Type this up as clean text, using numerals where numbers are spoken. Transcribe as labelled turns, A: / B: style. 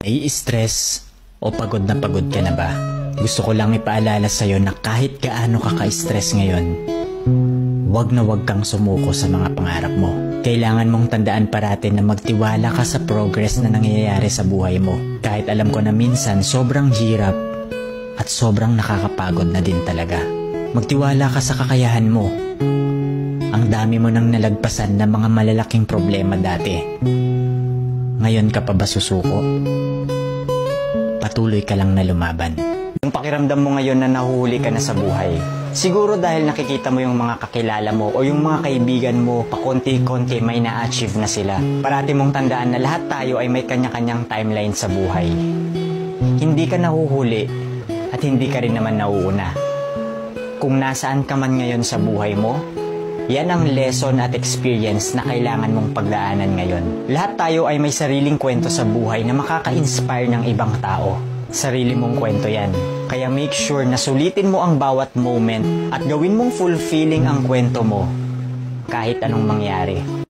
A: Nai-stress o pagod ka na ba? Gusto ko lang ipaalala sa'yo na kahit gaano ka ka-stress ngayon, wag na wag kang sumuko sa mga pangarap mo. Kailangan mong tandaan parati na magtiwala ka sa progress na nangyayari sa buhay mo. Kahit alam ko na minsan sobrang hirap at sobrang nakakapagod na din talaga. Magtiwala ka sa kakayahan mo. Ang dami mo nang nalagpasan na mga malalaking problema dati. Ngayon ka pa ba susuko? Patuloy ka lang na lumaban. Yung pakiramdam mo ngayon na nahuhuli ka na sa buhay, siguro dahil nakikita mo yung mga kakilala mo o yung mga kaibigan mo pakonti-konti may na-achieve na sila. Parati mong tandaan na lahat tayo ay may kanya-kanyang timeline sa buhay. Hindi ka nahuhuli at hindi ka rin naman nauuna. Kung nasaan ka man ngayon sa buhay mo, yan ang lesson at experience na kailangan mong pagdaanan ngayon. Lahat tayo ay may sariling kwento sa buhay na makaka-inspire ng ibang tao. Sarili mong kwento yan. Kaya make sure na sulitin mo ang bawat moment at gawin mong fulfilling ang kwento mo kahit anong mangyari.